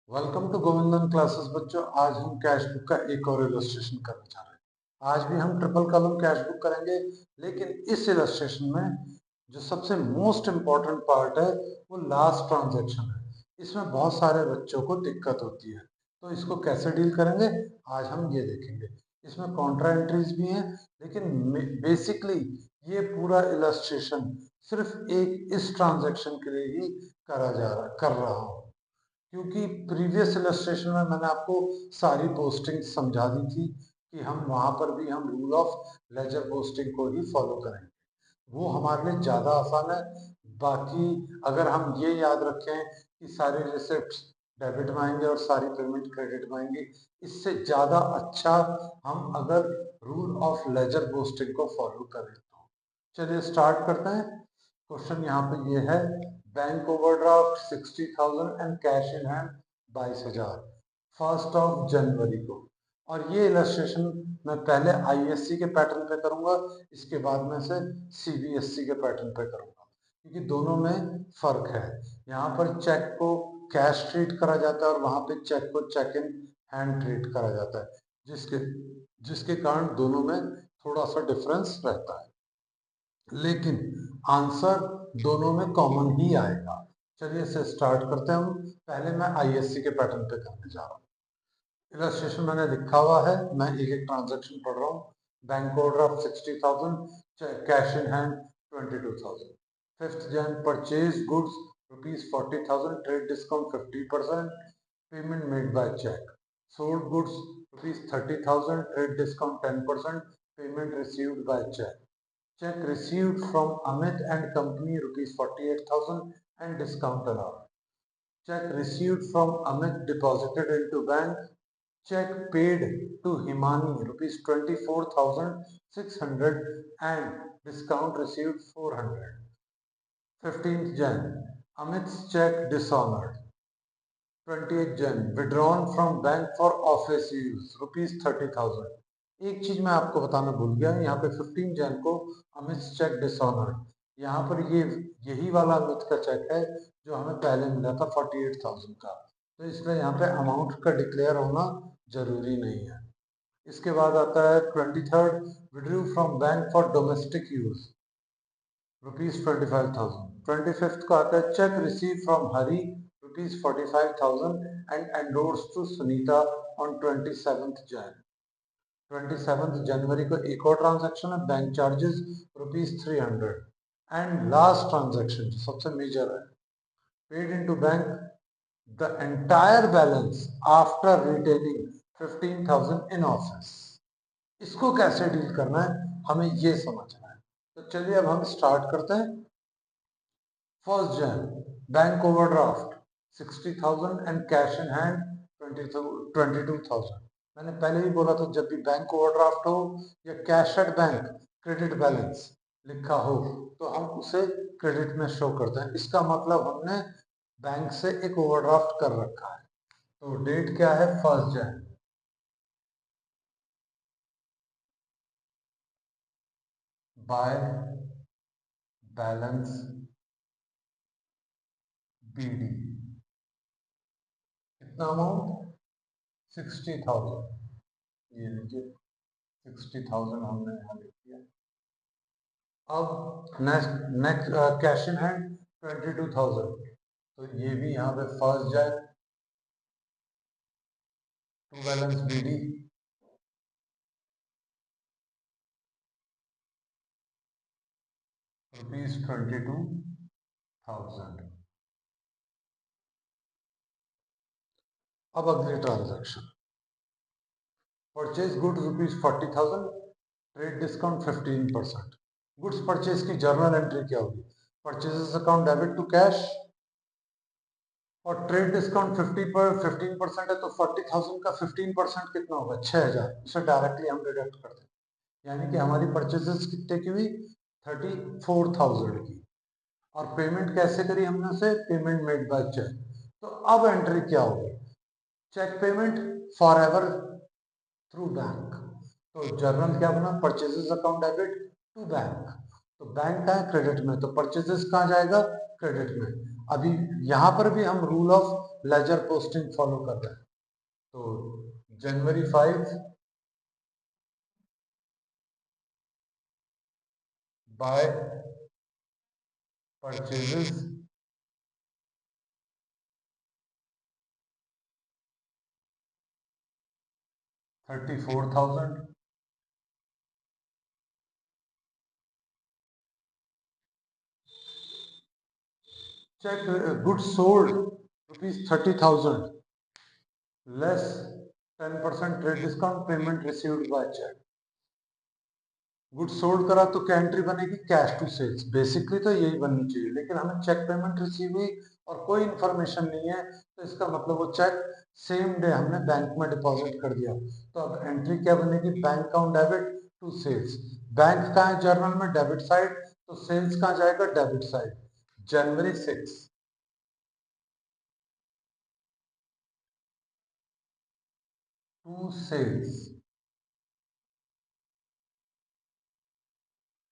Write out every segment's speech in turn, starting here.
Welcome to Govindan classes बच्चों। आज हम कैश बुक का एक और इलस्ट्रेशन करना चाह रहे हैं। आज भी हम ट्रिपल कॉलम कैश बुक करेंगे, लेकिन इस इलस्ट्रेशन में जो सबसे मोस्ट इम्पॉर्टेंट पार्ट है वो लास्ट ट्रांजैक्शन है। इसमें बहुत सारे बच्चों को दिक्कत होती है, तो इसको कैसे डील करेंगे आज हम ये देखेंगे। इसमें कॉन्ट्रा एंट्रीज भी हैं, लेकिन बेसिकली ये पूरा इलस्ट्रेशन सिर्फ एक इस ट्रांजैक्शन के लिए ही कर रहा हूँ, क्योंकि प्रीवियस इलस्ट्रेशन में मैंने आपको सारी पोस्टिंग समझा दी थी कि हम वहां पर भी हम रूल ऑफ लेजर पोस्टिंग को ही फॉलो करेंगे। वो हमारे लिए ज़्यादा आसान है। बाकी अगर हम ये याद रखें कि सारी रिसिप्ट डेबिट में आएंगे और सारी पेमेंट क्रेडिट में आएंगी, इससे ज़्यादा अच्छा हम अगर रूल ऑफ लेजर पोस्टिंग को फॉलो करें। तो चलिए स्टार्ट करते हैं। क्वेश्चन यहाँ पे ये है, bank overdraft 60,000 and cash in hand 22,000 first of January को। और ये इलस्ट्रेशन मैं पहले आईएससी के पैटर्न पे करूंगा, इसके बाद में से सीबीएसई के पैटर्न पे करूंगा, क्योंकि दोनों में फर्क है। यहाँ पर चेक को कैश ट्रीट करा जाता है और वहां पे चेक को चेक इन हैंड ट्रीट करा जाता है, जिसके जिसके कारण दोनों में थोड़ा सा डिफरेंस रहता है, लेकिन आंसर दोनों में कॉमन ही आएगा। चलिए इसे स्टार्ट करते हैं। हम पहले मैं आईएससी के पैटर्न पे करने जा रहा हूँ। इलस्ट्रेशन मैंने लिखा हुआ है, मैं एक एक ट्रांजैक्शन पढ़ रहा हूँ। Bank overdraft 60,000, cash in hand 22,000। 5th Jan purchase goods ₹40,000, trade discount 50%, payment made by cheque. Sold goods ₹30,000, trade discount 10%, payment received by cheque. Check received from Amit and Company ₹48,000 and discount allowed. Check received from Amit deposited into bank. Check paid to Himani ₹24,600 and discount received 400. 15th Jan, Amit's check dishonored. 28th Jan, withdrawn from bank for office use ₹30,000. एक चीज मैं आपको बताना भूल गया, यहाँ पे 15 जैन को अमित चेक डिसऑनर्ड, यहाँ पर ये यही वाला अमित का चेक है जो हमें पहले मिला था 48,000 का, तो इसलिए यहाँ पे अमाउंट का डिक्लेयर होना जरूरी नहीं है। इसके बाद आता है 23rd, withdrew from bank for domestic use ₹25,000। 25th को आता है check receive from Hari ₹45,000 and endorsed to Sunita on 27th Jan। 27th जनवरी को एक और ट्रांजैक्शन है, bank charges ₹300। And last transaction जो सबसे मेजर है, paid into bank the entire balance after retaining 15,000 in office. इसको कैसे डील करना है हमें ये समझना है, तो चलिए अब हम स्टार्ट करते हैं। 1st Jan, bank overdraft 60,000 and cash in hand 22,000। मैंने पहले ही बोला था, जब भी बैंक ओवरड्राफ्ट हो या cash at bank credit balance लिखा हो तो हम उसे क्रेडिट में शो करते हैं। इसका मतलब हमने बैंक से एक ओवरड्राफ्ट कर रखा है। तो डेट क्या है? 1st Jan। By balance BD कितना अमाउंट? 60,000। ये लीजिए 60,000 हमने यहाँ लिख दिया। अब नेक्स्ट कैश इन हैंड 22,000, तो ये भी यहाँ पे फर्स्ट जाए टू बैलेंस बीडी ₹22,000। अब अगली transaction, purchase goods ₹40,000, trade discount 15%। Goods purchase की जर्नल एंट्री क्या होगी? Purchases account debit to cash, और ट्रेड डिस्काउंट 15% है, तो 40,000 का 15% कितना होगा? 6,000। उसे डायरेक्टली हम डिडक्ट करते हैं, यानी कि हमारी परचेजेस कितने की हुई? 34,000 की। और पेमेंट कैसे करी हमने? से पेमेंट मेड बाय चेक। तो अब एंट्री क्या होगी? Cheque payment for ever through bank. तो जर्नल क्या बना? Purchases account debit to bank. तो बैंक का है क्रेडिट में, तो परचेजेस कहाँ जाएगा? क्रेडिट में। अभी यहाँ पर भी हम rule of ledger posting follow कर रहे हैं। तो जनवरी 5 by purchases 34,000, check goods sold ₹30,000 less 10% trade discount payment received by check। Good sold करा तो क्या एंट्री बनेगी? Cash to sales. बेसिकली तो यही बननी चाहिए, लेकिन हमें चेक पेमेंट रिसीव हुई और कोई इंफॉर्मेशन नहीं है, तो इसका मतलब वो चेक सेम डे हमने बैंक में डिपॉजिट कर दिया। तो अब एंट्री क्या बनेगी? Bank account debit to sales. Bank कहाँ है जर्नल में? Debit side. तो सेल्स कहाँ जाएगा? Debit side. जनवरी 6 टू सेल्स।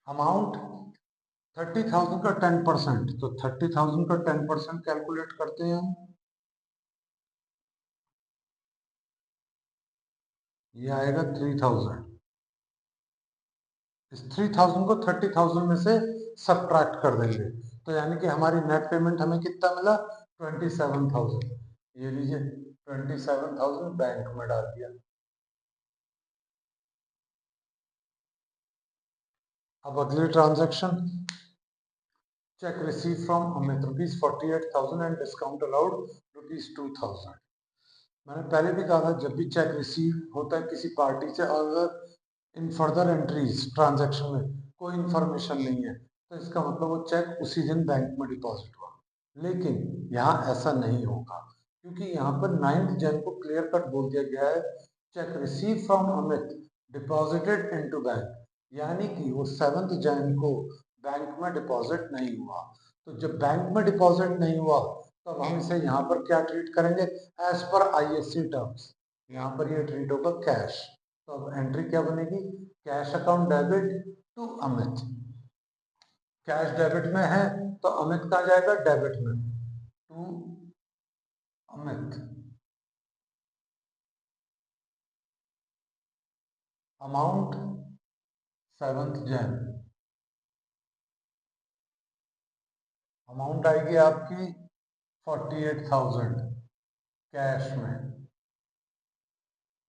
अमाउंट 30,000 का 10%, तो 30,000 का 10% कैलकुलेट करते हैं हम। ये आएगा 3,000। इस 3,000 को 30,000 में से सब्ट्रैक्ट कर देंगे, तो यानी कि हमारी नेट पेमेंट हमें कितना मिला? 27,000। ये लीजिए 27,000 बैंक में डाल दिया। अब अगली transaction, check receive from Amit ₹48,000 and discount allowed ₹2,000। मैंने पहले भी कहा था, जब भी चेक रिसीव होता है किसी पार्टी से और अगर इन फर्दर एंट्रीज ट्रांजैक्शन में कोई इंफॉर्मेशन नहीं है, तो इसका मतलब वो चेक उसी दिन बैंक में डिपॉजिट हुआ। लेकिन यहाँ ऐसा नहीं होगा, क्योंकि यहाँ पर 9 जन को क्लियर कट बोल दिया गया है, check receive from Amit deposited into bank, यानी कि वो 7 जन को बैंक में डिपॉजिट नहीं हुआ। तो जब बैंक में डिपॉजिट नहीं हुआ, तो अब हम इसे यहाँ पर क्या ट्रीट करेंगे? एज पर आईएससी टर्म्स यहाँ पर ये ट्रीट होगा कैश। तो अब एंट्री क्या बनेगी? Cash account debit to Amit. Cash debit में है तो अमित कहाँ जाएगा? डेबिट में, टू अमित। अमाउंट 7th जन। अमाउंट आएगी आपकी 48,000 कैश में,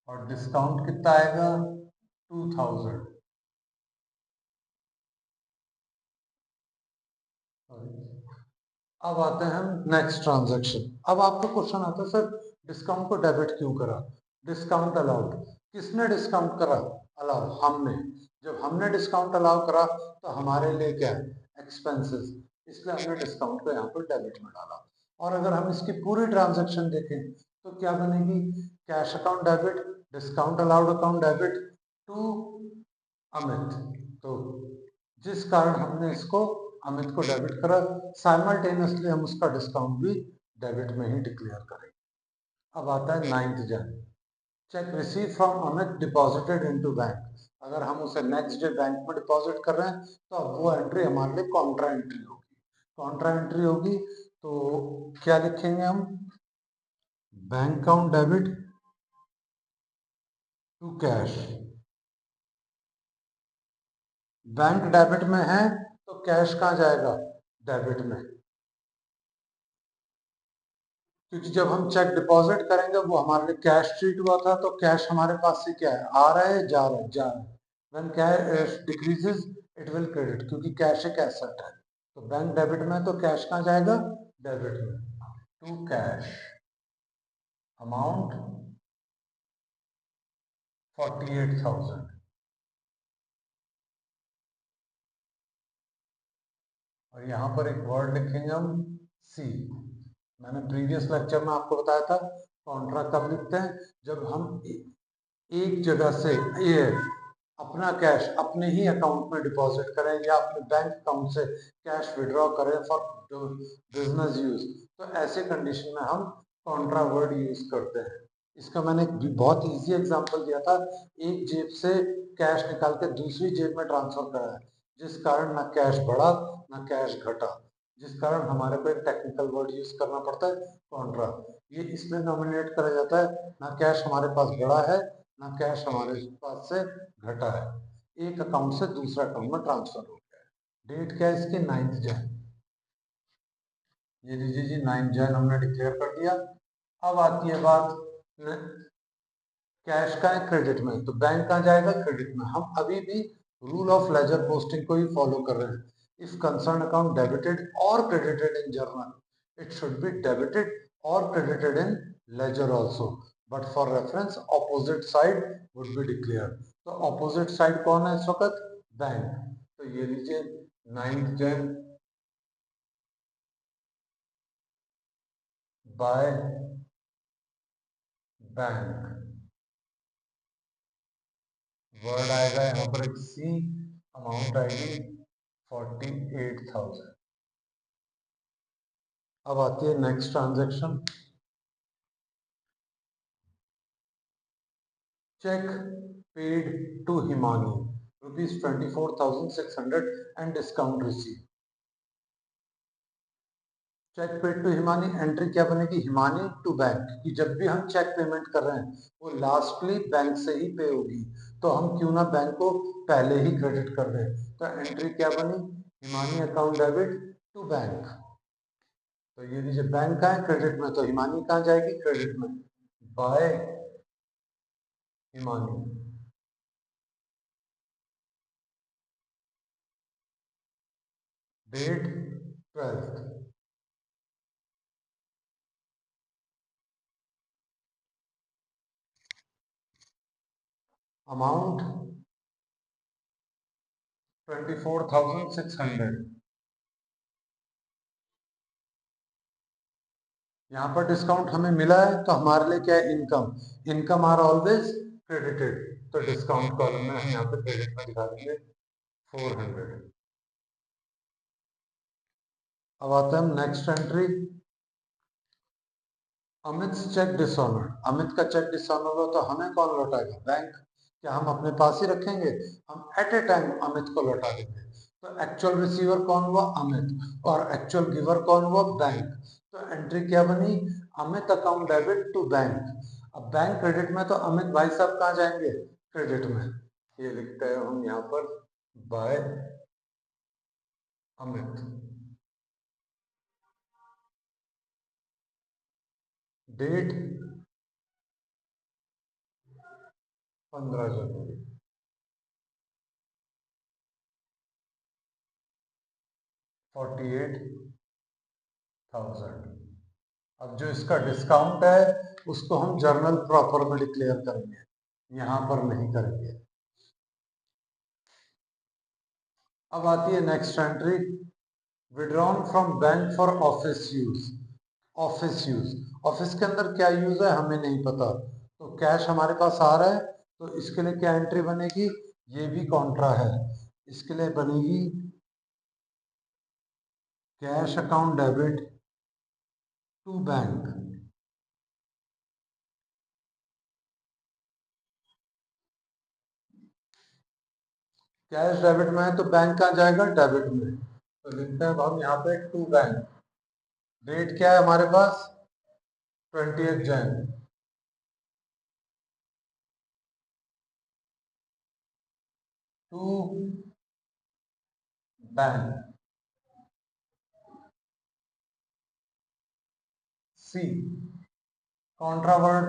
और डिस्काउंट कितना आएगा? 2,000। अब आते हैं हम नेक्स्ट ट्रांजैक्शन। अब आपका क्वेश्चन आता है, सर डिस्काउंट को डेबिट क्यों करा? डिस्काउंट अलाउड, किसने डिस्काउंट करा? अलाउ, हमने। जब हमने डिस्काउंट अलाउ करा तो हमारे लिए क्या है? एक्सपेंसेस, इसलिए हमने डिस्काउंट को यहाँ पर डेबिट में डाला। और अगर हम इसकी पूरी ट्रांजैक्शन देखें तो क्या बनेगी? Cash account debit, discount allowed account debit to Amit. तो जिस कारण हमने इसको अमित को डेबिट करा, साइमल्टेनियसली हम उसका डिस्काउंट भी डेबिट में ही डिक्लेयर करेंगे। अब आता है 9th Jan, cheque receive from Amit deposited into bank. अगर हम उसे नेक्स्ट डे बैंक में डिपॉजिट कर रहे हैं तो अब वो एंट्री हमारे लिए कॉन्ट्रा एंट्री होगी। कॉन्ट्रा एंट्री होगी तो क्या लिखेंगे हम? Bank account debit to cash. Bank debit में है तो कैश कहाँ जाएगा? डेबिट में, क्योंकि जब हम चेक डिपॉजिट करेंगे वो हमारे लिए कैश ट्रीट हुआ था, तो कैश हमारे पास से क्या है? आ रहा है, जा रहा है, जा रहा है। When cash decreases it will credit, क्योंकि कैश एक एसेट है। तो बैंक डेबिट में तो कैश कहाँ जाएगा? डेबिट में, टू कैश। अमाउंट 48,000। और यहाँ पर एक वर्ड लिखेंगे हम सी। मैंने प्रीवियस लेक्चर में आपको बताया था कॉन्ट्रा कब लिखते हैं? जब हम एक जगह से ये अपना कैश अपने ही अकाउंट में डिपॉजिट करें या अपने बैंक अकाउंट से कैश विड्रॉ करें फॉर बिजनेस यूज, तो ऐसे कंडीशन में हम कॉन्ट्रा वर्ड यूज करते हैं। इसका मैंने एक बहुत इजी एग्जांपल दिया था, एक जेब से कैश निकाल के दूसरी जेब में ट्रांसफर करा है, जिस कारण ना कैश बढ़ा ना कैश घटा, जिस कारण हमारे को एक टेक्निकल वर्ड यूज करना पड़ता है, कॉन्ट्रा। ये इसमें नॉमिनेट करा जाता है, ना कैश हमारे पास बढ़ा है ना कैश हमारे पास से घटा है, एक अकाउंट से दूसरा अकाउंट में ट्रांसफर हो गया है। डेट क्या है इसकी 9 जैन, ये लीजिए जी 9 जैन हमने डिक्लेयर कर दिया। अब आती है बात कैश का है क्रेडिट में, तो बैंक कहाँ जाएगा, क्रेडिट में। हम अभी भी रूल ऑफ लेजर पोस्टिंग को ही फॉलो कर रहे हैं। इफ कंसर्न अकाउंट डेबिटेड और credited in journal it should be debited और credited in ledger also, but for reference opposite side would be declared। तो opposite side कौन है इस वक्त, बैंक। तो ये लीजिए 9th Jain by bank, word आएगा यहाँ पर एक सी, अमाउंट आएगी 48,000। अब आती है next transaction, cheque paid to Himani ₹24,600 and discount receive. Cheque paid to Himani, entry क्या बनेगी, हिमानी टू बैंक, कि जब भी हम चेक पेमेंट कर रहे हैं वो लास्टली बैंक से ही पे होगी, तो हम क्यों ना बैंक को पहले ही क्रेडिट कर दें। तो एंट्री क्या बनी, Himani account debit to bank. तो ये लीजिए बैंक का है क्रेडिट में, तो हिमानी कहाँ जाएगी, क्रेडिट में, by Himani. Date 12th, amount 24,600। यहाँ पर डिस्काउंट हमें मिला है तो हमारे लिए क्या है, income. Income are always credited, तो डिस्काउंट कॉलम में हम यहाँ पे क्रेडिट में दिखा देंगे 400। अब आते हैं हम next entry, Amit cheque dishonour. Amit का चेक डिसऑनर हो तो हमें कौन लौटाएगा, बैंक। क्या हम अपने पास ही रखेंगे, हम एट ए टाइम अमित को लौटा देंगे। तो एक्चुअल रिसीवर कौन हुआ, अमित, और एक्चुअल गिवर कौन हुआ, बैंक। तो एंट्री क्या बनी, Amit account debit to bank. अब बैंक क्रेडिट में, तो अमित भाई साहब कहाँ जाएंगे, क्रेडिट में। ये लिखते हैं हम यहाँ पर बाय अमित। डेट 15 जनवरी, 48,000। अब जो इसका डिस्काउंट है उसको हम जर्नल प्रॉपर में डिक्लेयर करेंगे, यहां पर नहीं करेंगे। अब आती है next entry, withdrawn from bank for office use. Office use, office के अंदर क्या यूज है हमें नहीं पता, तो कैश हमारे पास आ रहा है, तो इसके लिए क्या एंट्री बनेगी, ये भी कॉन्ट्रा है, इसके लिए बनेगी cash account debit to bank. Cash debit में है तो बैंक कहाँ जाएगा, डेबिट में, तो लिखते हैं हम यहाँ पे टू बैंक। डेट क्या है हमारे पास, 20th Jan, to bank. C, contra word,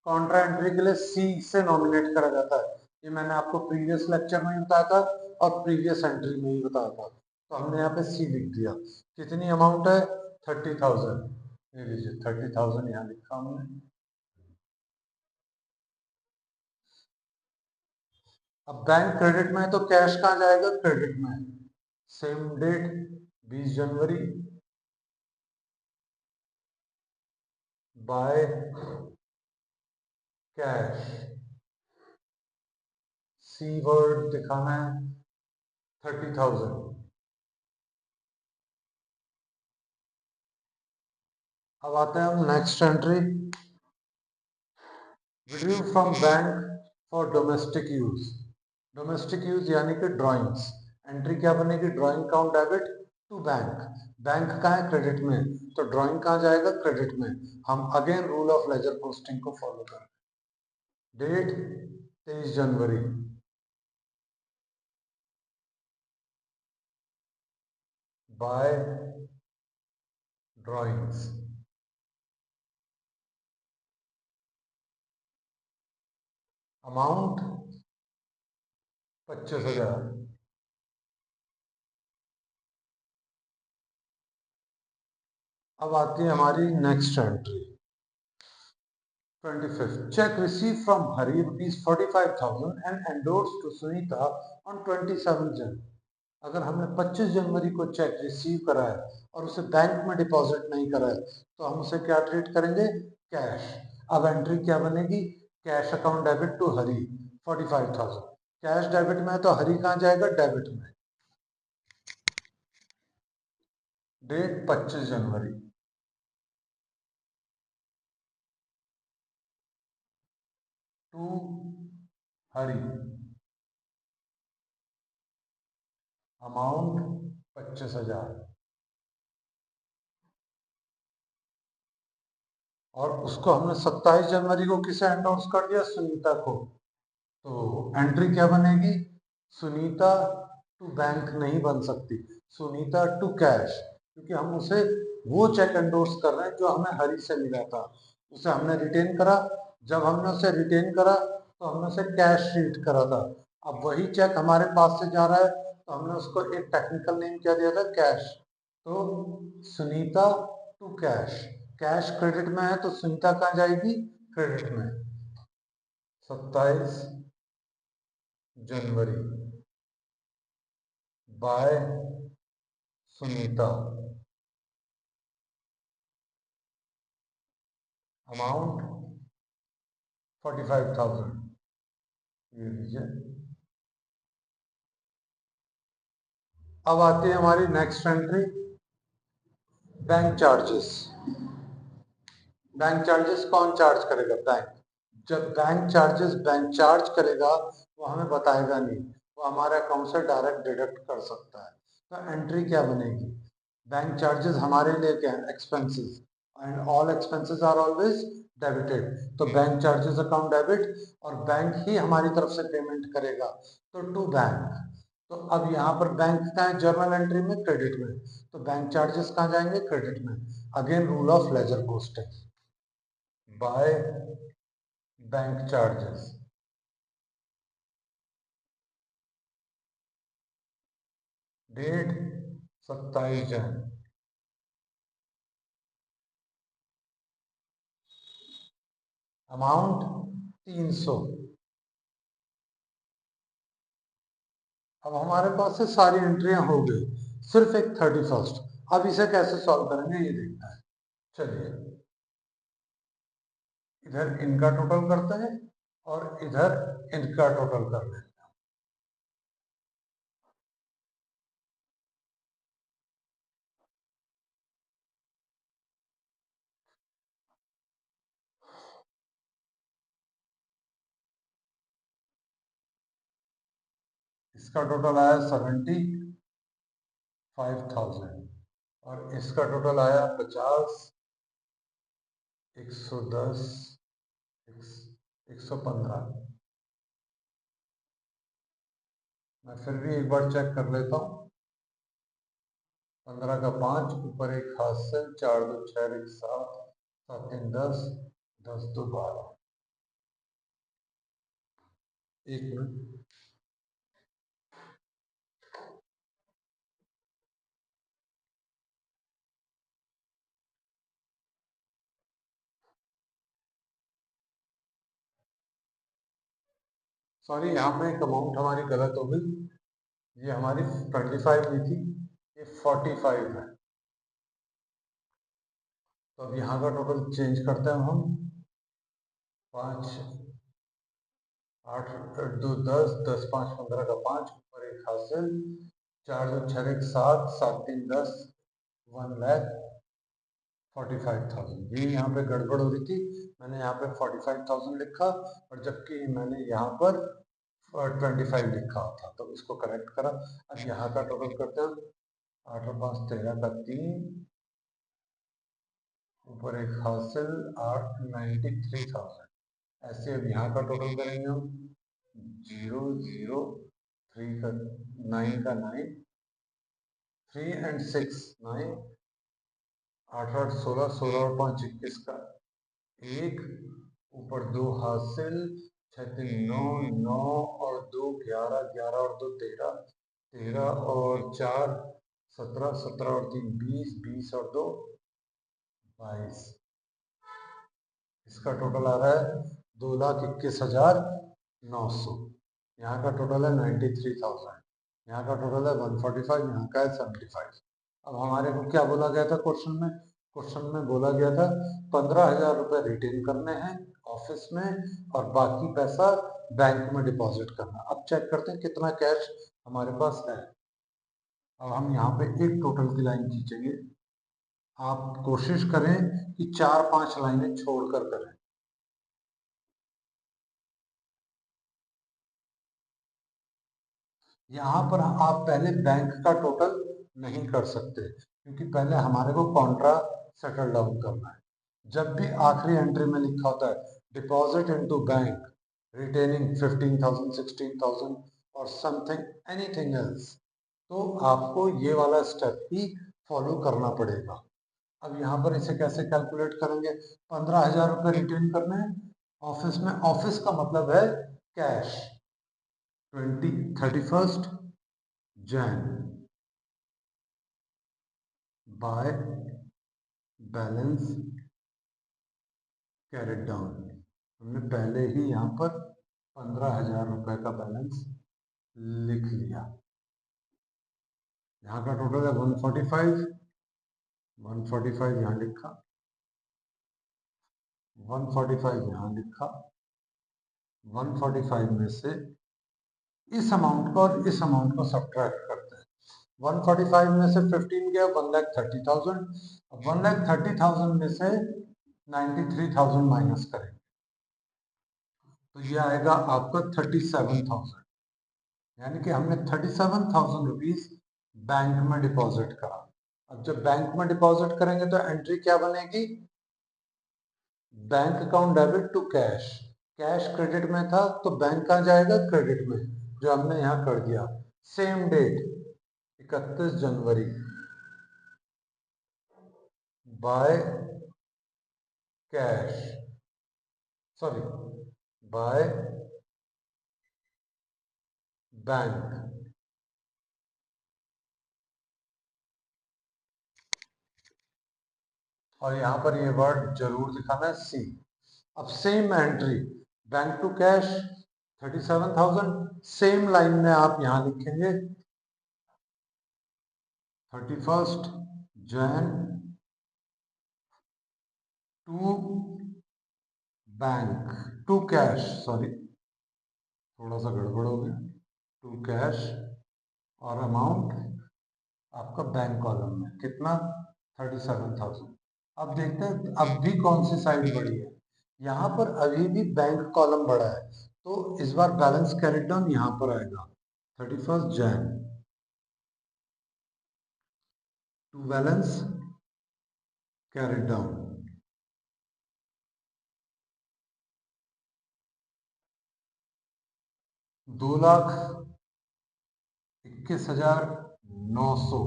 contra entry के लिए सी से नॉमिनेट करा जाता है, ये मैंने आपको प्रीवियस लेक्चर में ही बताया था और प्रीवियस एंट्री में ही बताया था। तो हमने यहाँ पे सी लिख दिया। कितनी अमाउंट है, 30,000, ये लीजिए 30,000 यहाँ लिखा हमने। अब बैंक क्रेडिट में है तो कैश कहाँ जाएगा, क्रेडिट में। सेम डेट 20 जनवरी, बाय कैश, सी वर्ड दिखाना है 30,000। अब आते हैं हम next entry, withdrew from bank for domestic use. Domestic use यानी कि ड्राइंग्स, एंट्री क्या बनेगी, drawing count debit to bank, bank कहाँ है, क्रेडिट में, तो ड्राइंग कहाँ जाएगा, क्रेडिट में। हम again rule of ledger posting को फॉलो करें। डेट 23 जनवरी, बाय ड्राइंग्स, अमाउंट 25,000। अब आती है हमारी next entry 25th, check received from Hari rupees 45,000 and endorsed to Sunita on 27 Jan। अगर हमने 25 जनवरी को चेक रिसीव करा है और उसे बैंक में डिपॉजिट नहीं करा है तो हम उसे क्या ट्रीट करेंगे, कैश। अब एंट्री क्या बनेगी, cash account debit to Hari 45,000। Cash debit में है तो हरी कहाँ जाएगा, डेबिट में। डेट 25 जनवरी, टू हरी, अमाउंट 25,000। और उसको हमने 27 जनवरी को किसे एंडोर्स कर दिया, सुनीता को। तो एंट्री क्या बनेगी, सुनीता टू बैंक नहीं बन सकती, सुनीता टू कैश, क्योंकि हम उसे वो चेक एंडोर्स कर रहे हैं जो हमें हरी से मिला था, उसे हमने रिटेन करा। जब हमने उसे रिटेन करा तो हमने उसे कैश ट्रीट करा था। अब वही चेक हमारे पास से जा रहा है तो हमने उसको एक टेक्निकल नेम क्या दिया था, कैश। तो Sunita to cash, cash credit में है तो सुनीता कहाँ जाएगी, क्रेडिट में। 27 जनवरी, बाय सुनीता, अमाउंट 45,000। ये लीजिए। अब आती है हमारी next entry, bank charges. Bank charges कौन चार्ज करेगा, बैंक। जब बैंक चार्जेस बैंक चार्ज करेगा वो हमें बताएगा नहीं, वो हमारे अकाउंट से डायरेक्ट डिडक्ट कर सकता है। तो एंट्री क्या बनेगी, बैंक चार्जेस हमारे लिए क्या है, expenses, and all expenses are always debited. तो बैंक चार्जेस अकाउंट डेबिट, और बैंक ही हमारी तरफ से पेमेंट करेगा, तो टू बैंक। तो अब यहाँ पर बैंक का है जर्नल एंट्री में, क्रेडिट में, तो बैंक चार्जेस कहाँ जाएंगे, क्रेडिट में। Again rule of ledger posting, by bank charges, date 27 Jan, amount 300। अब हमारे पास से सारी एंट्रियां हो गई, सिर्फ एक 31st। अब इसे कैसे सॉल्व करेंगे ये देखना है। चलिए, इधर इनका टोटल करते हैं और इधर इनका टोटल कर लेते हैं। इसका टोटल आया 75,000 और इसका टोटल आया 50, 110, 115। मैं फिर भी एक बार चेक कर लेता हूँ। 15 का 5, ऊपर एक हाथ, 4 2 6 1 7, 7 3 10, 10 2 12। एक मिनट, सॉरी, यहाँ पे एक अमाउंट हमारी गलत हो गई। ये हमारी 25 नहीं थी, ये 45 है। तो अब यहाँ का टोटल चेंज करते हैं हम। 5 8 2 10, 10 5 15 का 5, ऊपर एक हासिल, 4 2 6 1 7, 7 3 10, 1,45,000। ये यहाँ पे गड़बड़ हो रही थी, मैंने यहाँ पे 45,000 लिखा और जबकि मैंने यहाँ पर 25 लिखा था, तो इसको करेक्ट करा। अब यहाँ का टोटल करते हैं, 8 और 5 13 का 3, ऊपर एक हासिल 8 93,000। ऐसे अब यहाँ का टोटल करेंगे हम 0 0 3 का 9 का 9, 3 एंड 6 9, 8 8 16, 16 और 5 21 का 1, ऊपर 2 हासिल 6 3 9 9 और 2 11 11 और 2 13 13 और 4 17 17 और 3 20 20 और 2 22। इसका टोटल आ रहा है 2,21,900। यहाँ का टोटल है 93,000। यहाँ का टोटल है 145, यहाँ का है 75। अब हमारे को क्या बोला गया था क्वेश्चन में? क्वेश्चन में बोला गया था 15,000 रुपए रिटेन करने हैं ऑफिस में और बाकी पैसा बैंक में डिपॉजिट करना। अब चेक करते हैं कितना कैश हमारे पास है। अब हम यहाँ पे एक टोटल की लाइन खींचेंगे। आप कोशिश करें कि 4-5 लाइनें छोड़कर करें। यहाँ पर आप पहले बैंक का टोटल नहीं कर सकते क्योंकि पहले हमारे को कॉन्ट्रा सेटल डाउन करना है। जब भी आखिरी एंट्री में लिखा होता है डिपॉजिट इनटू बैंक रिटेनिंग 15,000 16,000 और समथिंग एनीथिंग एल्स, तो आपको ये वाला स्टेप ही फॉलो करना पड़ेगा। अब यहाँ पर इसे कैसे कैलकुलेट करेंगे? 15,000 रुपये रिटेन करने हैं ऑफिस में। ऑफिस का मतलब है cash. 31st Jan by balance carried down. हमने पहले ही यहाँ पर 15,000 रुपए का बैलेंस लिख लिया। यहाँ का टोटल है 145, 145 यहाँ लिखा, 145 यहाँ लिखा। 145 में से इस अमाउंट को और इस अमाउंट को सब्ट्रैक्ट करते हैं। 145 में से 15 गया 1,30,000। अब 1,30,000 में से 93,000 माइनस करेंगे तो ये आएगा आपका 37,000। यानी कि हमने 37,000 रुपीज बैंक में डिपॉजिट करा। अब जब बैंक में डिपॉजिट करेंगे तो एंट्री क्या बनेगी? Bank account debit to cash. Cash credit में था तो बैंक कहाँ जाएगा? क्रेडिट में, जो हमने यहाँ कर दिया। सेम डेट 31 जनवरी by cash, sorry by bank. और यहां पर ये वर्ड जरूर दिखाना है सी। अब same entry bank to cash 37,000, same line में आप यहां लिखेंगे 31st Jan to bank to cash, sorry थोड़ा सा गड़बड़ हो गया, टू कैश और अमाउंट आपका बैंक कॉलम में कितना? 37,000। अब देखते हैं अब भी कौन सी साइड बढ़ी है। यहाँ पर अभी भी बैंक कॉलम बढ़ा है तो इस बार बैलेंस कैरिड डाउन यहाँ पर आएगा 31st Jan to balance carried down. 2,21,900,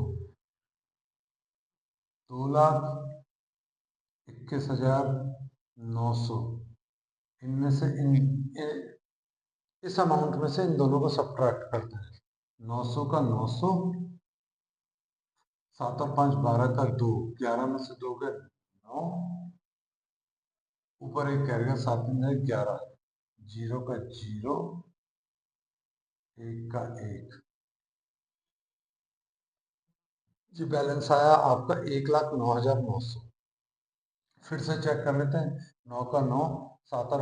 2,21,900 इनमें से इस अमाउंट में से इन दोनों को सब्ट्रैक्ट करते हैं। 900 का 900, 7 और 5 12 का 2, 11 में से 2 गए 9, ऊपर एक कह 7 में 11, 0 का 0, 1 का 1। जी बैलेंस आया आपका 1,09,900। फिर से चेक कर लेते हैं। 9 का 9, 7 और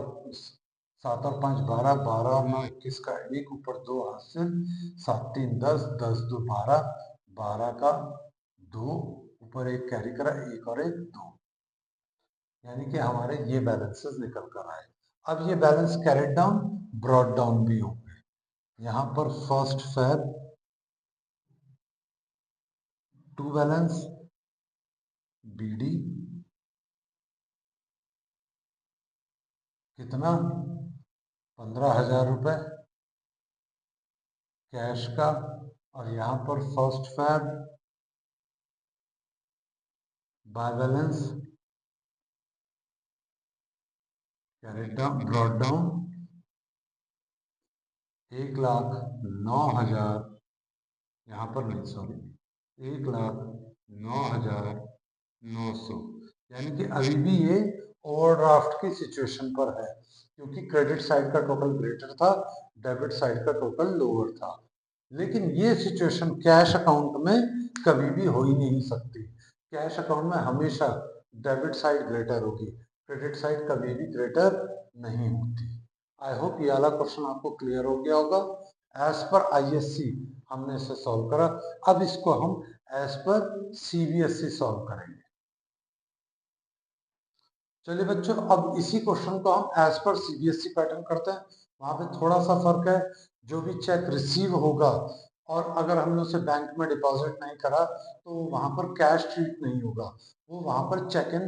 5 12, 12 और 9 21 का 1, ऊपर 2 हासिल 7 3 10, 10 2 12, 12 का 2, ऊपर एक कैरी करा 1 और 1 2, यानी कि हमारे ये बैलेंसेस निकल कर आए। अब ये balance carried down brought down भी होंगे। यहाँ पर 1 Feb टू बैलेंस BD कितना 15,000 रुपये कैश का, और यहाँ पर first Feb by balance carried down brought down 1,09,000, यहाँ पर नहीं सॉरी 1,09,900, यानी कि अभी भी ये ओवरड्राफ्ट की सिचुएशन पर है, क्योंकि क्रेडिट साइड का टोटल ग्रेटर था, डेबिट साइड का टोटल लोअर था। लेकिन ये सिचुएशन कैश अकाउंट में कभी भी हो ही नहीं सकती। कैश अकाउंट में हमेशा डेबिट साइड ग्रेटर होगी, क्रेडिट साइड कभी भी ग्रेटर नहीं होती। आई होप ये वाला क्वेश्चन आपको क्लियर हो गया होगा। एज पर ISC हमने इसे सॉल्व करा, अब इसको हम एज पर CBSE सॉल्व करेंगे। चलिए बच्चों, अब इसी क्वेश्चन को हम एज पर CBSE पैटर्न करते हैं। वहां पे थोड़ा सा फर्क है, जो भी चेक रिसीव होगा और अगर हमने उसे बैंक में डिपॉजिट नहीं करा तो वहां पर कैश ट्रीट नहीं होगा, वो वहां पर चेक इन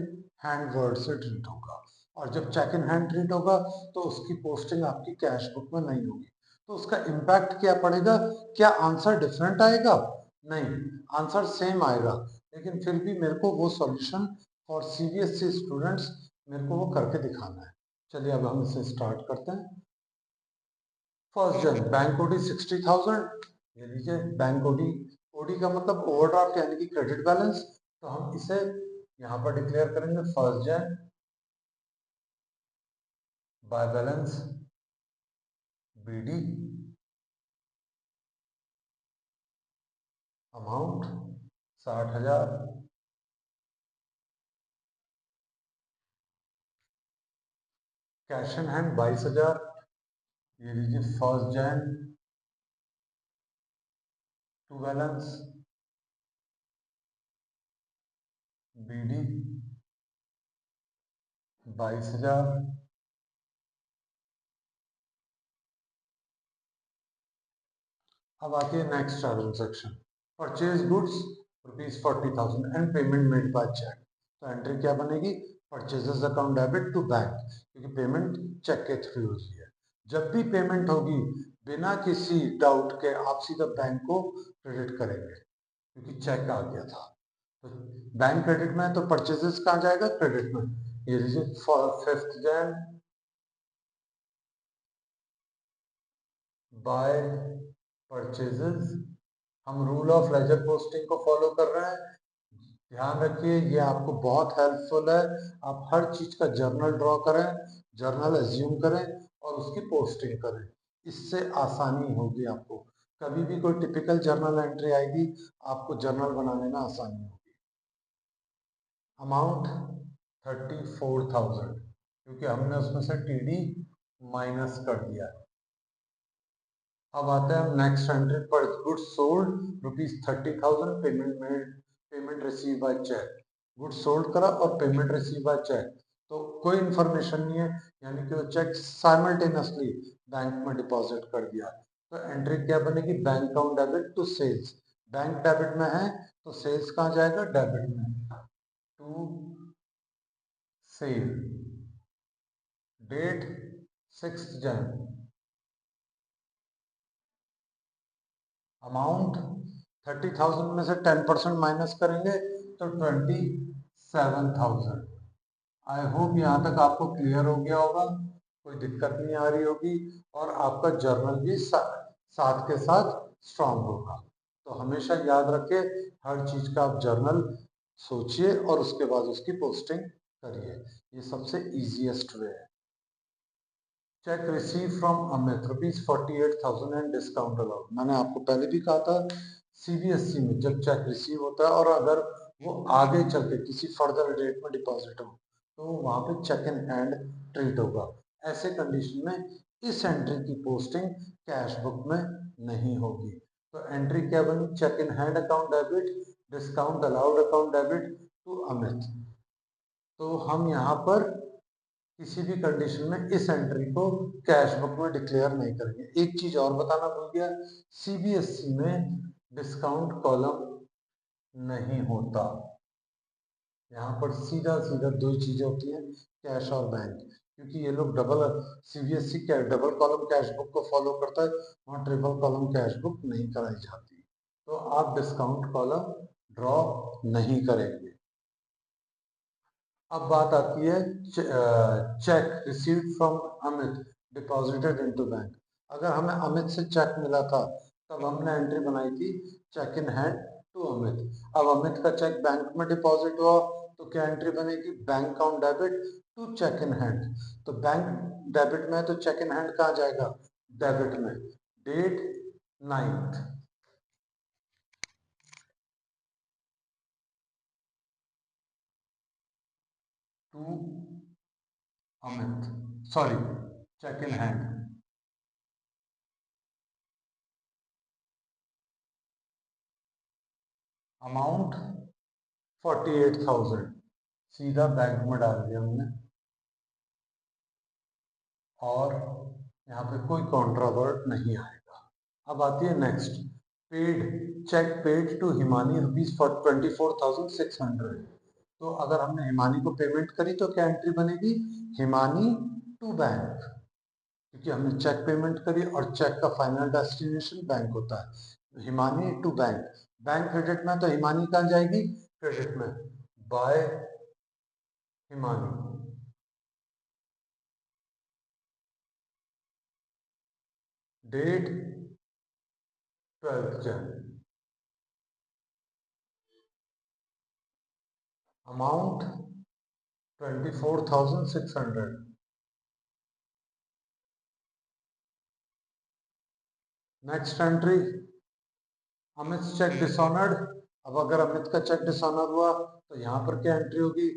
हैंड वर्ड से ट्रीट होगा। और जब चेक इन हैंड ट्रीट होगा तो उसकी पोस्टिंग आपकी कैश बुक में नहीं होगी। तो उसका इम्पैक्ट क्या पड़ेगा? क्या आंसर डिफरेंट आएगा? नहीं, आंसर सेम आएगा, लेकिन फिर भी मेरे को वो सॉल्यूशन फॉर CBSE स्टूडेंट्स मेरे को वो करके दिखाना है। चलिए अब हम इसे स्टार्ट करते हैं। फर्स्ट जन बैंक ओडी 60,000, ये लीजिए बैंक ओडी। ओडी का मतलब ओवरड्राफ्ट यानी कि क्रेडिट बैलेंस, तो हम इसे यहाँ पर डिक्लेयर करेंगे फर्स्ट जन by balance BD, amount 60,000, cash in hand 22,000, ये लीजिए फर्स्ट जन टू बैलेंस BD 22,000। अब आती है next transaction, purchase goods ₹40,000 and payment made by cheque. तो एंट्री क्या बनेगी? Purchases account debit to bank, क्योंकि पेमेंट चेक के थ्रू होती है। जब भी पेमेंट होगी बिना किसी डाउट के आप सीधा बैंक को क्रेडिट करेंगे, क्योंकि चेक आ गया था। तो बैंक क्रेडिट में है तो परचेजेस कहाँ जाएगा? क्रेडिट में। ये लीजिए 5th जैन बाय परचेजेस। हम रूल ऑफ लेजर पोस्टिंग को फॉलो कर रहे हैं। ध्यान रखिए ये आपको बहुत हेल्पफुल है। आप हर चीज का जर्नल ड्रॉ करें, जर्नल एज्यूम करें और उसकी पोस्टिंग करें, इससे आसानी होगी आपको। कभी भी कोई टिपिकल जर्नल एंट्री आएगी, आपको जर्नल बनाने में आसानी होगी। अमाउंट 34,000, क्योंकि हमने उसमें से TD माइनस कर दिया है। अब आते हैं नेक्स्ट एंट्री पर, goods sold ₹30,000, payment made, payment receive by cheque. Goods sold करा और पेमेंट रिसीव बाय चेक, तो कोई इंफॉर्मेशन नहीं है, यानी कि वो चेक साइमल्टेनियसली बैंक में डिपॉजिट कर दिया। तो एंट्री क्या बनेगी? Bank account debit to sales. Bank debit में है तो सेल्स कहाँ जाएगा? डेबिट में, टू सेल। डेट 6th जन, अमाउंट 30,000 में से 10% माइनस करेंगे तो 27,000। आई होप यहाँ तक आपको क्लियर हो गया होगा, कोई दिक्कत नहीं आ रही होगी, और आपका जर्नल भी साथ के साथ स्ट्रांग होगा। तो हमेशा याद रखिए, हर चीज का आप जर्नल सोचिए और उसके बाद उसकी पोस्टिंग करिए, ये सबसे इजीएस्ट वे है। Check receive from Amit ₹48,000 and discount allowed. मैंने आपको पहले भी कहा था, CBSE में जब चेक रिसीव होता है और अगर वो आगे चल के किसी फर्दर डेट में डिपॉजिट हो तो वहां पे चेक इन हैंड ट्रीट होगा। ऐसे कंडीशन में इस एंट्री की पोस्टिंग कैश बुक में नहीं होगी। तो एंट्री क्या बनी? Cheque in hand account debit, discount allowed account debit to Amit. तो हम यहाँ पर किसी भी कंडीशन में इस एंट्री को कैश बुक में डिक्लेयर नहीं करेंगे। एक चीज और बताना भूल गया, CBSE में डिस्काउंट कॉलम नहीं होता। यहाँ पर सीधा सीधा दो ही चीजें होती हैं, कैश और बैंक। क्योंकि ये लोग double CBSE double column cash book को फॉलो करता है, वहाँ ट्रिपल कॉलम कैश बुक नहीं कराई जाती। तो आप डिस्काउंट कॉलम ड्रॉ नहीं करेंगे। अब बात आती है check received from Amit deposited into bank. अगर हमें अमित से चेक मिला था तब हमने एंट्री बनाई थी cheque in hand to Amit. अब अमित का चेक बैंक में डिपॉजिट हुआ तो क्या एंट्री बनेगी, bank account debit to cheque in hand. तो बैंक डेबिट में तो चेक इन हैंड कहाँ जाएगा, डेबिट में। Date 9th to Amit, sorry cheque in hand. Amount 48,000 सीधा बैंक में डाल दिया हमने। और यहाँ पे कोई कॉन्ट्रावर्ट नहीं आएगा। अब आती है next, paid cheque paid to Himani rupees for 24,600। तो अगर हमने हिमानी को पेमेंट करी तो क्या एंट्री बनेगी, हिमानी टू बैंक, क्योंकि हमने चेक पेमेंट करी और चेक का फाइनल डेस्टिनेशन बैंक होता है। Himani to bank, bank credit में तो हिमानी कहाँ जाएगी, क्रेडिट में, by Himani. Date 12th Jan। Amount 24,600। Next entry, Amit cheque dishonoured. अब अगर अमित का चेक डिसऑनर हुआ तो यहाँ पर क्या एंट्री होगी,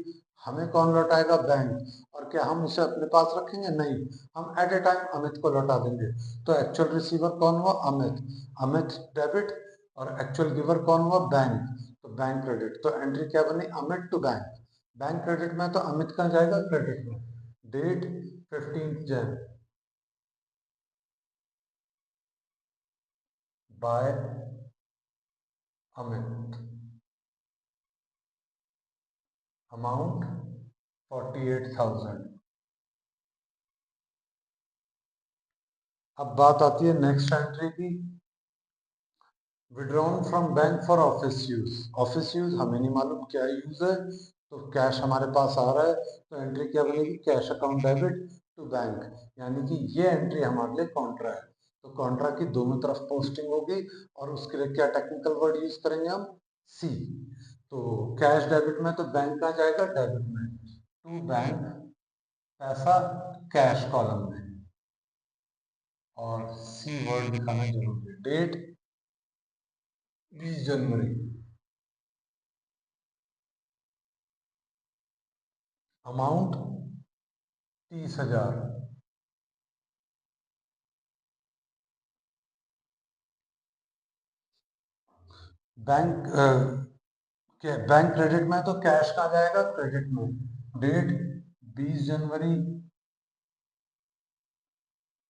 हमें कौन लौटाएगा, बैंक। और क्या हम उसे अपने पास रखेंगे, नहीं, हम एट ए टाइम अमित को लौटा देंगे। तो एक्चुअल रिसीवर कौन हुआ, अमित, अमित डेबिट, और एक्चुअल गिवर कौन हुआ, बैंक, तो बैंक क्रेडिट। तो एंट्री क्या बनी, Amit to bank, bank credit में तो अमित कहाँ जाएगा, क्रेडिट में। Date 15th Jan, by Amit. Amount 48,000। अब बात आती है नेक्स्ट एंट्री की, withdrawn from bank for office use. Office use हमें नहीं मालूम क्या यूज है, तो कैश हमारे पास आ रहा है तो एंट्री क्या बनेगी, cash account debit to bank, यानी कि ये एंट्री हमारे लिए कॉन्ट्रा है। तो कॉन्ट्रा की दोनों तरफ पोस्टिंग होगी और उसके लिए क्या टेक्निकल वर्ड यूज करेंगे हम, सी। तो कैश डेबिट में तो बैंक कहाँ जाएगा, डेबिट में, टू बैंक, पैसा कैश कॉलम में, और सी वर्ड दिखाना जरूरी है। डेट 20 जनवरी। अमाउंट 30,000। बैंक बैंक क्रेडिट में तो कैश कहाँ जाएगा, क्रेडिट में। डेट 20 जनवरी,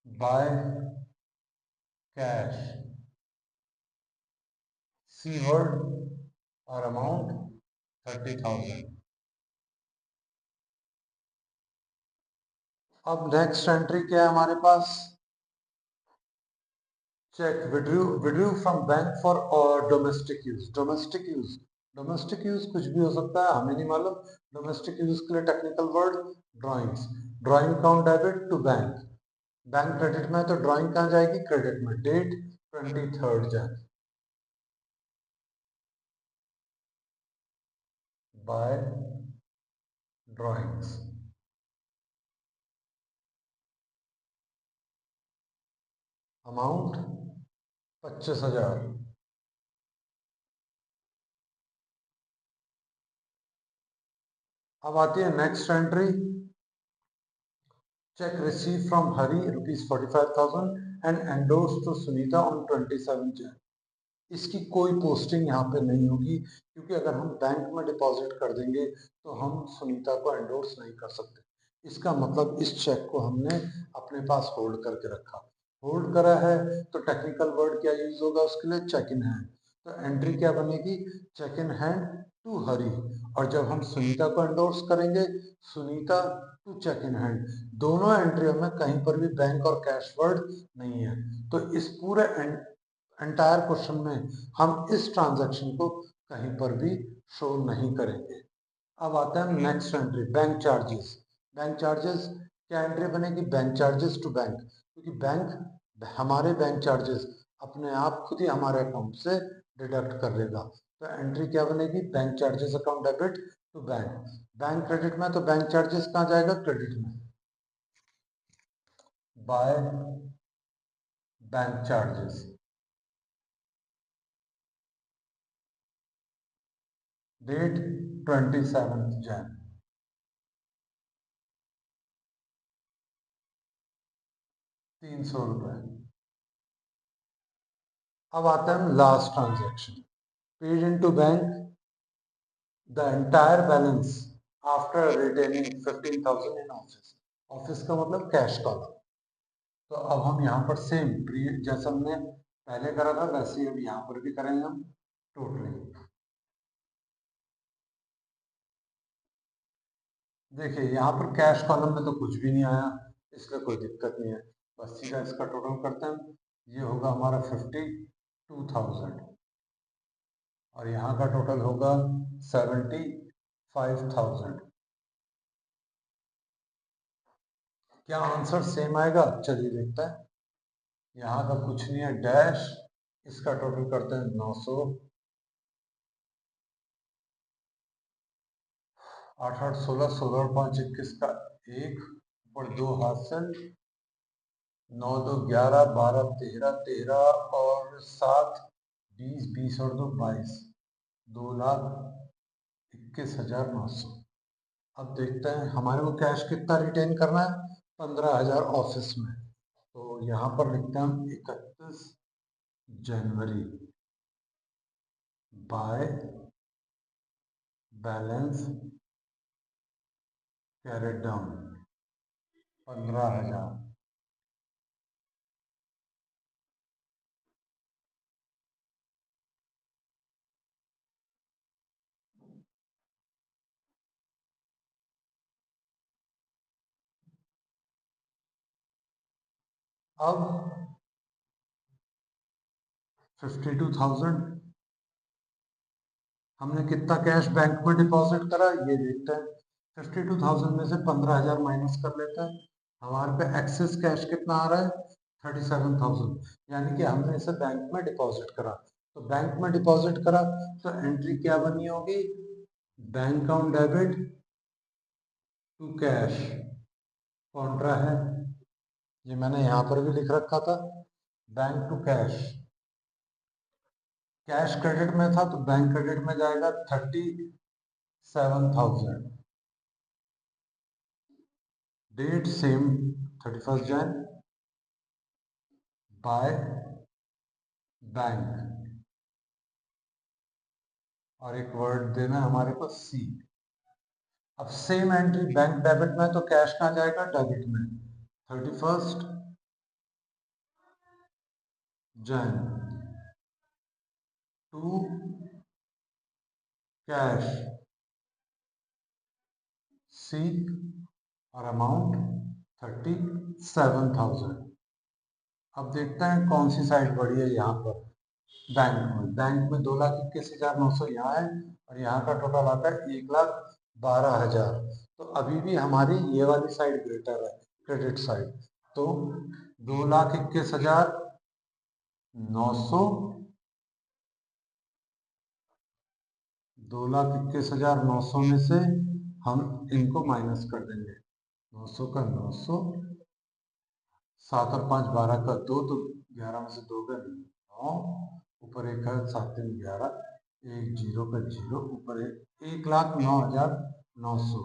बाय कैश, सी वर्ड, और अमाउंट 30,000। अब नेक्स्ट एंट्री क्या है हमारे पास, check withdrew from bank for domestic use. Domestic use, domestic use कुछ भी हो सकता है, हमें नहीं मालूम। डोमेस्टिक यूज के लिए technical word drawings, drawing account debit to bank, bank credit में तो ड्राइंग कहाँ जाएगी, क्रेडिट में। Date 23rd Jan, by drawings. Amount 25,000। अब आती है next entry, cheque receive from Hari rupees 45,000 and endorse to Sunita on 27 Jan। इसकी कोई पोस्टिंग यहाँ पे नहीं होगी, क्योंकि अगर हम बैंक में डिपॉजिट कर देंगे तो हम सुनीता को एंडोर्स नहीं कर सकते। इसका मतलब इस चेक को हमने अपने पास होल्ड करके रखा, होल्ड करा है, तो टेक्निकल वर्ड क्या यूज होगा उसके लिए, चेक इन हैंड। तो एंट्री क्या बनेगी, cheque in hand to Hari. और जब हम सुनीता को एंडोर्स करेंगे, Sunita to cheque in hand, दोनों एंट्रियों में कहीं पर भी बैंक और कैश वर्ड नहीं है। तो इस पूरे एंटायर क्वेश्चन में हम इस ट्रांजैक्शन को कहीं पर भी शो नहीं करेंगे। अब आता है next entry, bank charges. Bank charges क्या एंट्री बनेगी, बैंक चार्जेस टू बैंक, क्योंकि बैंक हमारे बैंक चार्जेस अपने आप खुद ही हमारे अकाउंट से डिडक्ट कर लेगा। तो एंट्री क्या बनेगी, bank charges account debit to bank. Bank credit में तो बैंक चार्जेस कहाँ जाएगा, क्रेडिट में, by bank charges. Date 27 Jan. 300 रुपए। अब आता है last transaction, paid in to bank the entire balance after retaining 15,000 in office। Office का मतलब कैश कॉलम। तो अब हम यहाँ पर सेम जैसा हमने पहले करा था वैसे ही अब यहाँ पर भी करेंगे हम टोटली। देखिए यहाँ पर कैश कॉलम में तो कुछ भी नहीं आया, इसलिए कोई दिक्कत नहीं है, बस सीधा इसका टोटल करते हैं। ये होगा हमारा 52,000 और यहाँ का टोटल होगा 75,000। क्या आंसर सेम आएगा, चलिए देखते हैं। यहाँ का कुछ नहीं है, डैश, इसका टोटल करते हैं 900। 8 8 16, 16 और 5 21 का एक और दो हाथ से, 9 2 11, 12 13, 13 और 7 20, 20 और 2 22, 2,21,900। अब देखते हैं हमारे को कैश कितना रिटेन करना है, 15,000 ऑफिस में। तो यहाँ पर लिखते हैं हम 31 जनवरी बाय बैलेंस कैरेट डाउन 15,000। अब 52,000 हमने कितना कैश बैंक में डिपॉजिट करा ये देखते हैं। 52,000 में से 15,000 माइनस कर लेते हैं, हमारे पे एक्सेस कैश कितना आ रहा है, 37,000, यानी कि हमने इसे बैंक में डिपॉजिट करा। तो बैंक में डिपॉजिट करा तो एंट्री क्या बनी होगी, bank account debit to cash, contra है, ये मैंने यहाँ पर भी लिख रखा था, bank to cash. Cash credit में था तो बैंक क्रेडिट में जाएगा 37,000। Date same 31 Jan by bank, और एक वर्ड देना हमारे को सी। अब सेम एंट्री बैंक डेबिट में तो कैश कहाँ जाएगा, डेबिट में, 31 जैन टू कैश सी और अमाउंट 37,000। अब देखते हैं कौन सी साइड बढ़ी है यहाँ पर, बैंक में 2,21,900 यहाँ है और यहाँ का टोटल आता है 1,12,000। तो अभी भी हमारी ये वाली साइड ग्रेटर है, क्रेडिट साइड। तो 2,21,900, 2,21,900 में से हम इनको माइनस कर देंगे, 900 का 900, 7 और 5 12 का 2, तो 11 में से 2 का 9, ऊपर एक है 7 3 11, एक जीरो का जीरो, ऊपर 1,09,900।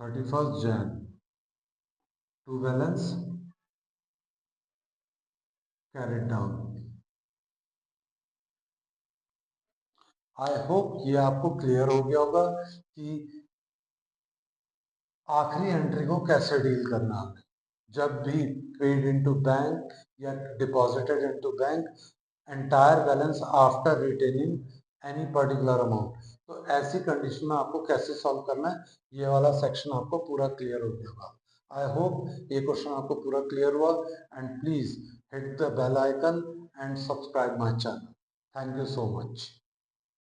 31 Jan to balance carried down. I hope ये आपको क्लियर हो गया होगा कि आखिरी एंट्री को कैसे डील करना है। जब भी पेड इनटू बैंक या deposited into bank, entire balance after retaining any particular amount. तो ऐसी कंडीशन में आपको कैसे सॉल्व करना है, ये वाला सेक्शन आपको पूरा क्लियर हो गया होगा। आई होप ये क्वेश्चन आपको पूरा क्लियर हुआ, and please hit the bell icon and subscribe my channel. Thank you so much.